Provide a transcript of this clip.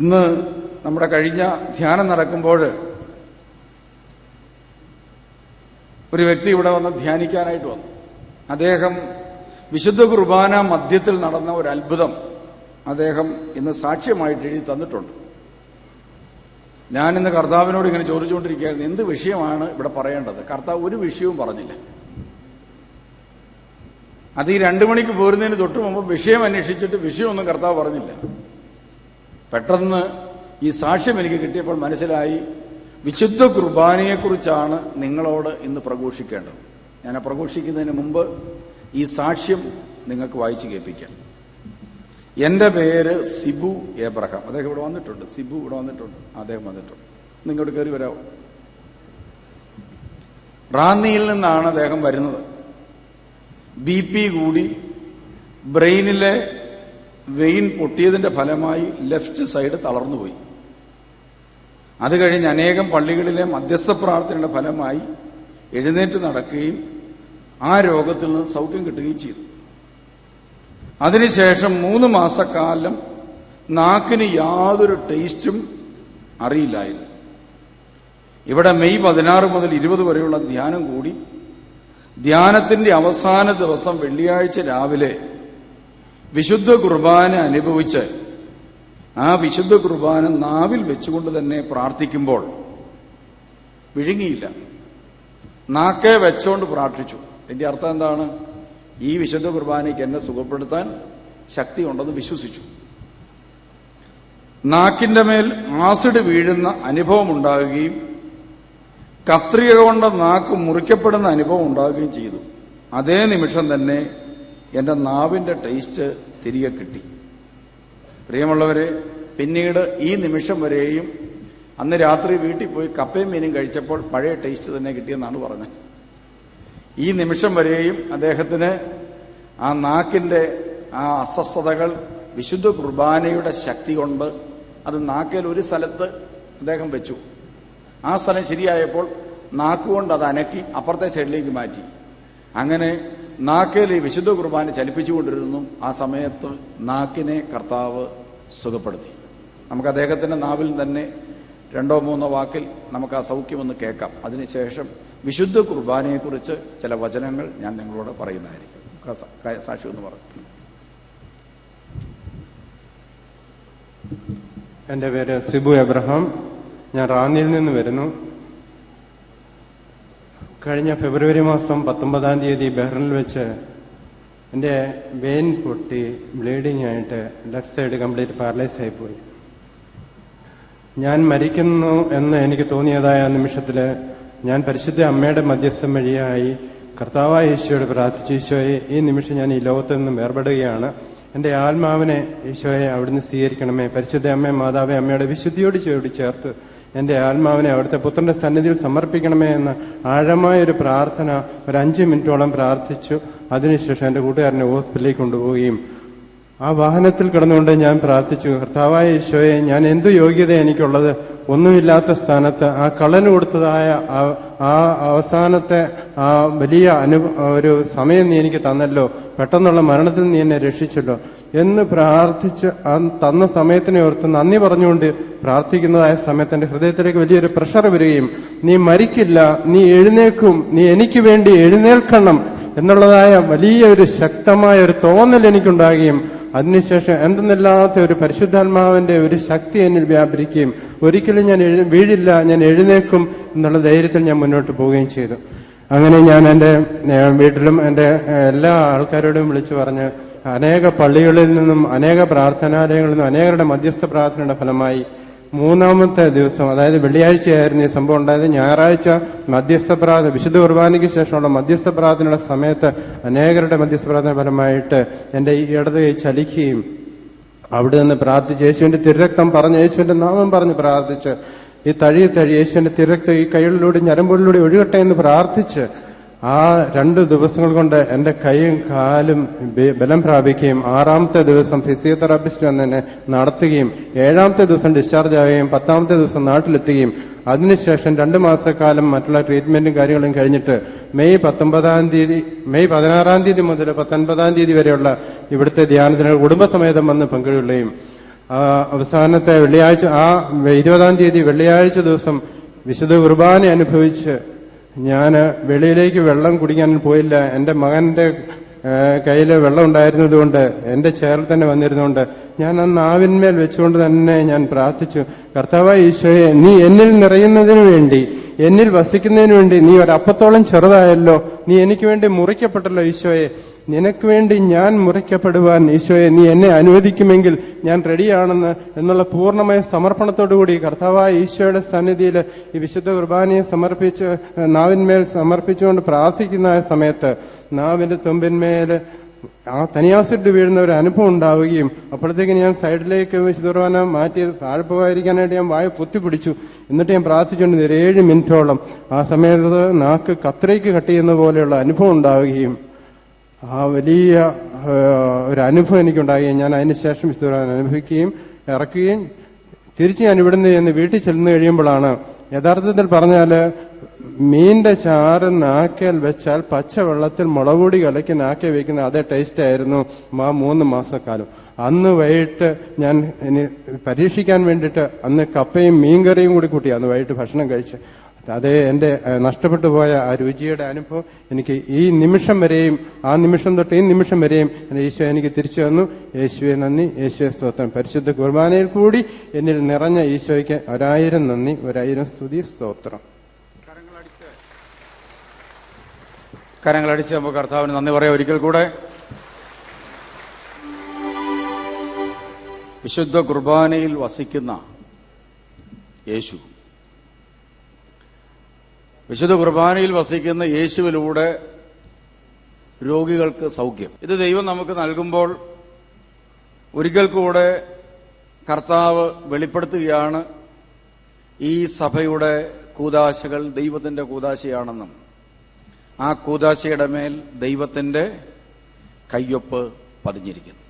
ഇന്ന് നമ്മുടെ കഴിഞ്ഞ ധ്യാനം നടക്കുമ്പോൾ ഒരു വ്യക്തി ഇവിടെ വന്ന് ധ്യാനിക്കാനായിട്ട് വന്നു. അദ്ദേഹം വിശുദ്ധ കുർബാന മധ്യത്തിൽ നടന്ന ഒരു അത്ഭുതം അദ്ദേഹം ഇന്ന് സാക്ഷ്യമായിട്ട് എഴുതി തന്നിട്ടുണ്ട്. ഞാനിന്ന് കർത്താവിനോട് ഇങ്ങനെ ചോദിച്ചുകൊണ്ടിരിക്കുകയായിരുന്നു, എന്ത് വിഷയമാണ് ഇവിടെ പറയേണ്ടത്? കർത്താവ് ഒരു വിഷയവും പറഞ്ഞില്ല. അത് ഈ 2 മണിക്ക് പോരുന്നതിന് തൊട്ട് മുമ്പ് വിഷയം അന്വേഷിച്ചിട്ട് വിഷയമൊന്നും കർത്താവ് പറഞ്ഞില്ല. പെട്ടെന്ന് ഈ സാക്ഷ്യം എനിക്ക് കിട്ടിയപ്പോൾ മനസ്സിലായി, വിശുദ്ധ കുർബാനയെക്കുറിച്ചാണ് നിങ്ങളോട് ഇന്ന് പ്രഘോഷിക്കേണ്ടത്. ഞാൻ പ്രഘോഷിക്കുന്നതിന് മുമ്പ് ഈ സാക്ഷ്യം നിങ്ങൾക്ക് വായിച്ചു കേൾപ്പിക്കാം. എൻ്റെ പേര് സിബു എബ്രഹാം. അദ്ദേഹം ഇവിടെ വന്നിട്ടുണ്ട്. സിബു ഇവിടെ വന്നിട്ടുണ്ട്. അദ്ദേഹം വന്നിട്ടുണ്ട്. നിങ്ങോട്ട് കയറി വരാമോ? റാന്നിയിൽ നിന്നാണ് അദ്ദേഹം വരുന്നത്. BP കൂടി ബ്രെയിനിലെ വെയിൻ പൊട്ടിയതിൻ്റെ ഫലമായി ലെഫ്റ്റ് സൈഡ് തളർന്നുപോയി. അത് കഴിഞ്ഞ് അനേകം പള്ളികളിലെ മധ്യസ്ഥ പ്രാർത്ഥനയുടെ ഫലമായി എഴുന്നേറ്റ് നടക്കുകയും ആ രോഗത്തിൽ നിന്ന് സൗഖ്യം കിട്ടുകയും ചെയ്തു. അതിനുശേഷം 3 മാസക്കാലം നാക്കിന് യാതൊരു ടേസ്റ്റും അറിയില്ലായിരുന്നു. ഇവിടെ മെയ് 16 മുതൽ 20 വരെയുള്ള ധ്യാനം കൂടി. ധ്യാനത്തിന്റെ അവസാന ദിവസം വെള്ളിയാഴ്ച രാവിലെ വിശുദ്ധ കുർബാന അനുഭവിച്ച് ആ വിശുദ്ധ കുർബാന നാവിൽ വെച്ചുകൊണ്ട് തന്നെ പ്രാർത്ഥിക്കുമ്പോൾ വിഴുങ്ങിയില്ല, നാക്കെ വെച്ചോണ്ട് പ്രാർത്ഥിച്ചു. ഇതിന്റെ അർത്ഥം എന്താണ്? ഈ വിശുദ്ധ കുർബാനയ്ക്ക് എന്നെ സുഖപ്പെടുത്താൻ ശക്തിയുണ്ടെന്ന് വിശ്വസിച്ചു. നാക്കിന്റെ മേൽ ആസിഡ് വീഴുന്ന അനുഭവം ഉണ്ടാകുകയും കത്രിക കൊണ്ട് നാക്ക് മുറിക്കപ്പെടുന്ന അനുഭവം ഉണ്ടാകുകയും ചെയ്തു. അതേ നിമിഷം തന്നെ എൻ്റെ നാവിൻ്റെ ടേസ്റ്റ് തിരികെ കിട്ടി. പ്രിയമുള്ളവരെ, പിന്നീട് ഈ നിമിഷം വരെയും അന്ന് രാത്രി വീട്ടിൽ പോയി കപ്പയും മീനും കഴിച്ചപ്പോൾ പഴയ ടേസ്റ്റ് തന്നെ കിട്ടിയെന്നാണ് പറഞ്ഞത്. ഈ നിമിഷം വരെയും അദ്ദേഹത്തിന് ആ നാക്കിൻ്റെ ആ അസ്വസ്ഥതകൾ വിശുദ്ധ കുർബാനയുടെ ശക്തി കൊണ്ട് അത് നാക്കിൽ ഒരു സ്ഥലത്ത് അദ്ദേഹം വെച്ചു. ആ സ്ഥലം ശരിയായപ്പോൾ നാക്കുകൊണ്ട് അത് അനക്കി അപ്പുറത്തെ സൈഡിലേക്ക് മാറ്റി. അങ്ങനെ നാക്കിൽ ഈ വിശുദ്ധ കുർബാന ചലിപ്പിച്ചുകൊണ്ടിരുന്നു. ആ സമയത്ത് നാക്കിനെ കർത്താവ് സുഖപ്പെടുത്തി. നമുക്ക് അദ്ദേഹത്തിൻ്റെ നാവിൽ തന്നെ 2-3 വാക്കിൽ നമുക്ക് ആ സൗഖ്യമൊന്ന് കേൾക്കാം. അതിനുശേഷം വിശുദ്ധ കുർബാനയെക്കുറിച്ച് ചില വചനങ്ങൾ ഞാൻ നിങ്ങളോട് പറയുന്നതായിരിക്കും. സാക്ഷി എന്ന് പറഞ്ഞു. എൻ്റെ പേര് സിബു എബ്രഹാം. ഞാൻ റാന്നിയിൽ നിന്ന് വരുന്നു. കഴിഞ്ഞ ഫെബ്രുവരി മാസം 19-ാം തീയതി ബഹ്റിനിൽ വെച്ച് എൻ്റെ വെയിൻ പൊട്ടി ബ്ലീഡിംഗ് ആയിട്ട് ലെഫ്റ്റ് സൈഡ് കംപ്ലീറ്റ് പാരലൈസ് ആയിപ്പോയി. ഞാൻ മരിക്കുന്നു എന്ന് എനിക്ക് തോന്നിയതായ നിമിഷത്തിൽ ഞാൻ പരിശുദ്ധ അമ്മയുടെ മധ്യസ്ഥം വഴിയായി കർത്താവായ ഈശോയോട് പ്രാർത്ഥിച്ചു, ഈശോയെ, ഈ നിമിഷം ഞാൻ ഈ ലോകത്ത് നിന്നും വേർപെടുകയാണ്. എൻ്റെ ആത്മാവിനെ ഈശോയെ അവിടുന്ന് സ്വീകരിക്കണമേ. പരിശുദ്ധ അമ്മയെ, മാതാവെ, അമ്മയുടെ വിശുദ്ധിയോട് ചേർത്ത് എൻ്റെ ആത്മാവിനെ അവിടുത്തെ പുത്രന്റെ സന്നിധിയിൽ സമർപ്പിക്കണമേ എന്ന ആഴമായൊരു പ്രാർത്ഥന ഒരു 5 മിനിറ്റോളം പ്രാർത്ഥിച്ചു. അതിനുശേഷം എൻ്റെ കൂട്ടുകാരനെ ഹോസ്പിറ്റലിലേക്ക് കൊണ്ടുപോവുകയും ആ വാഹനത്തിൽ കിടന്നുകൊണ്ട് ഞാൻ പ്രാർത്ഥിച്ചു, കർത്താവായ ഈശോയെ, ഞാൻ എന്തു യോഗ്യത എനിക്കുള്ളത്? ഒന്നുമില്ലാത്ത സ്ഥാനത്ത് ആ കള്ളന് കൊടുത്തതായ ആ അവസാനത്തെ ആ വലിയ ഒരു സമയം നീ എനിക്ക് തന്നല്ലോ, പെട്ടെന്നുള്ള മരണത്തിൽ നീ എന്നെ രക്ഷിച്ചല്ലോ എന്ന് പ്രാർത്ഥിച്ച് തന്ന സമയത്തിനെ ഓർത്ത് നന്ദി പറഞ്ഞുകൊണ്ട് പ്രാർത്ഥിക്കുന്നതായ സമയത്ത് എൻ്റെ ഹൃദയത്തിലേക്ക് വലിയൊരു പ്രഷർ വരികയും, നീ മരിക്കില്ല, നീ എഴുന്നേൽക്കും, നീ എനിക്ക് വേണ്ടി എഴുന്നേൽക്കണം എന്നുള്ളതായ വലിയ ഒരു ശക്തമായ ഒരു തോന്നൽ എനിക്കുണ്ടാകുകയും അതിനുശേഷം എന്തെന്നില്ലാത്ത ഒരു പരിശുദ്ധാത്മാവിന്റെ ഒരു ശക്തി എന്നിൽ വ്യാപരിക്കുകയും ഒരിക്കലും ഞാൻ വീഴില്ല, ഞാൻ എഴുന്നേൽക്കും എന്നുള്ള ധൈര്യത്തിൽ ഞാൻ മുന്നോട്ട് പോവുകയും ചെയ്തു. അങ്ങനെ ഞാൻ എൻ്റെ വീട്ടിലും എൻ്റെ എല്ലാ ആൾക്കാരോടും വിളിച്ചു പറഞ്ഞ് അനേക പള്ളികളിൽ നിന്നും അനേക പ്രാർത്ഥനാലയങ്ങളിൽ നിന്നും അനേകരുടെ മധ്യസ്ഥ പ്രാർത്ഥനയുടെ ഫലമായി 3-ാമത്തെ ദിവസം, അതായത് വെള്ളിയാഴ്ചയായിരുന്നു ഈ സംഭവം ഉണ്ടായത്. ഞായറാഴ്ച മധ്യസ്ഥ പ്രാർത്ഥന, വിശുദ്ധ കുർബാനയ്ക്ക് ശേഷമുള്ള മധ്യസ്ഥ പ്രാർത്ഥനയുടെ സമയത്ത് അനേകരുടെ മധ്യസ്ഥ പ്രാർത്ഥന ഫലമായിട്ട് എൻ്റെ ഈ ഇടത് കൈ ചലിക്കുകയും അവിടെ നിന്ന് പ്രാർത്ഥിച്ച് യേശുവിന്റെ തിരുരക്തം പറഞ്ഞ്, യേശുവിന്റെ നാമം പറഞ്ഞ് പ്രാർത്ഥിച്ച് ഈ തഴി യേശുവിന്റെ തിരുരക്തം ഈ കൈകളിലൂടെ ഞരമ്പുകളിലൂടെ ഒഴുകട്ടെ എന്ന് പ്രാർത്ഥിച്ച് ആ 2 ദിവസങ്ങൾ കൊണ്ട് എൻ്റെ കൈയും കാലും ബലം പ്രാപിക്കുകയും 6-ാമത്തെ ദിവസം ഫിസിയോതെറാപ്പിസ്റ്റ് വന്ന് എന്നെ നടത്തുകയും 7-ാമത്തെ ദിവസം ഡിസ്ചാർജ് ആവുകയും 10-ാമത്തെ ദിവസം നാട്ടിലെത്തുകയും അതിനുശേഷം 2 മാസക്കാലം മറ്റുള്ള ട്രീറ്റ്മെന്റും കാര്യങ്ങളും കഴിഞ്ഞിട്ട് മെയ് 16-ാം തീയതി മുതൽ 19-ാം തീയതി വരെയുള്ള ഇവിടുത്തെ ധ്യാനത്തിന് കുടുംബസമേതം വന്ന് പങ്കുകൊള്ളുകയും അവസാനത്തെ വെള്ളിയാഴ്ച, ആ 20-ാം തീയതി വെള്ളിയാഴ്ച ദിവസം വിശുദ്ധ കുർബാന അനുഭവിച്ച് ഞാൻ വെളിയിലേക്ക് വെള്ളം കുടിക്കാൻ പോയില്ല. എൻ്റെ മകന്റെ കയ്യിൽ വെള്ളം ഉണ്ടായിരുന്നതുകൊണ്ട് എൻ്റെ ചെയറിൽ തന്നെ വന്നിരുന്നുകൊണ്ട് ഞാൻ ആ നാവിന്മേൽ വെച്ചുകൊണ്ട് തന്നെ ഞാൻ പ്രാർത്ഥിച്ചു, കർത്താവായ ഈശോയെ, നീ എന്നിൽ നിറയുന്നതിനു വേണ്ടി, എന്നിൽ വസിക്കുന്നതിന് വേണ്ടി നീ ഒരപ്പത്തോളം ചെറുതായല്ലോ, നീ എനിക്ക് വേണ്ടി മുറിക്കപ്പെട്ടല്ലോ ഈശോയെ, നിനക്ക് വേണ്ടി ഞാൻ മുറിക്കപ്പെടുവാൻ ഈശോയെ നീ എന്നെ അനുവദിക്കുമെങ്കിൽ ഞാൻ റെഡിയാണെന്ന് എന്നുള്ള പൂർണ്ണമായ സമർപ്പണത്തോടുകൂടി കർത്താവായ ഈശോയുടെ സന്നിധിയിൽ ഈ വിശുദ്ധ കുർബാനയെ സമർപ്പിച്ച് നാവിന്മേൽ സമർപ്പിച്ചുകൊണ്ട് പ്രാർത്ഥിക്കുന്ന സമയത്ത് നാവിന്റെ തുമ്പിന്മേൽ ആ തനിയാസിട്ട് വീഴുന്ന ഒരു അനുഭവം ഉണ്ടാവുകയും അപ്പോഴത്തേക്ക് ഞാൻ സൈഡിലേക്ക് വിശുദ്ധ കുർബാന മാറ്റി താഴെ പോകാതിരിക്കാനായിട്ട് ഞാൻ വായ പൊത്തിപ്പിടിച്ചു. എന്നിട്ട് ഞാൻ പ്രാർത്ഥിച്ചുകൊണ്ട് 7 മിനിറ്റോളം ആ സമയത്ത് നാക്ക് കത്രിക്ക് കട്ട് ചെയ്യുന്ന പോലെയുള്ള അനുഭവം ഉണ്ടാവുകയും ആ വലിയ ഒരു അനുഭവം എനിക്കുണ്ടാകുകയും ഞാൻ അതിന് ശേഷം വിശുദ്ധ കുർബാന അനുഭവിക്കുകയും ഇറക്കുകയും തിരിച്ച് ഞാൻ ഇവിടുന്ന് ചെന്ന് വീട്ടിൽ ചെല്ലുന്നു കഴിയുമ്പോഴാണ് യഥാർത്ഥത്തിൽ പറഞ്ഞാല് മീന്റെ ചാറ് നാക്കേൽ വെച്ചാൽ പച്ചവെള്ളത്തിൽ മുളകുപൊടി കലക്കി നാക്കെ വെക്കുന്ന അതേ ടേസ്റ്റ് ആയിരുന്നു 3 മാസക്കാലം. അന്ന് വൈകിട്ട് ഞാൻ ഇനി പരീക്ഷിക്കാൻ വേണ്ടിയിട്ട് അന്ന് കപ്പയും മീൻകറിയും കൂടി കൂട്ടി അന്ന് വൈകിട്ട് ഭക്ഷണം കഴിച്ച് അതേ എൻ്റെ നഷ്ടപ്പെട്ടു പോയ ആ രുചിയുടെ അനുഭവം എനിക്ക് ഈ നിമിഷം വരെയും, ആ നിമിഷം തൊട്ട് ഈ നിമിഷം വരെയും ഈശോ എനിക്ക് തിരിച്ചു തന്നു. യേശുവെ നന്ദി, യേശുവെ സ്തോത്രം. പരിശുദ്ധ കുർബാനയിൽ കൂടി എന്നിൽ നിറഞ്ഞ ഈശോയ്ക്ക് 1000 നന്ദി, 1000 സ്തുതി, സ്തോത്രം. കരങ്ങളടിച്ച് നമുക്ക് കർത്താവിന് നന്ദി പറയാം. ഒരിക്കൽ കൂടെ വിശുദ്ധ കുർബാനയിൽ വസിക്കുന്ന യേശു, വിശുദ്ധ കുർബാനയിൽ വസിക്കുന്ന യേശുവിലൂടെ രോഗികൾക്ക് സൗഖ്യം. ഇത് ദൈവം നമുക്ക് നൽകുമ്പോൾ ഒരിക്കൽ കൂടെ കർത്താവ് വെളിപ്പെടുത്തുകയാണ് ഈ സഭയുടെ കൂദാശകൾ ദൈവത്തിന്റെ കൂദാശയാണെന്നും ആ കൂദാശയുടെ മേൽ ദൈവത്തിന്റെ കയ്യൊപ്പ് പതിഞ്ഞിരിക്കുന്നു.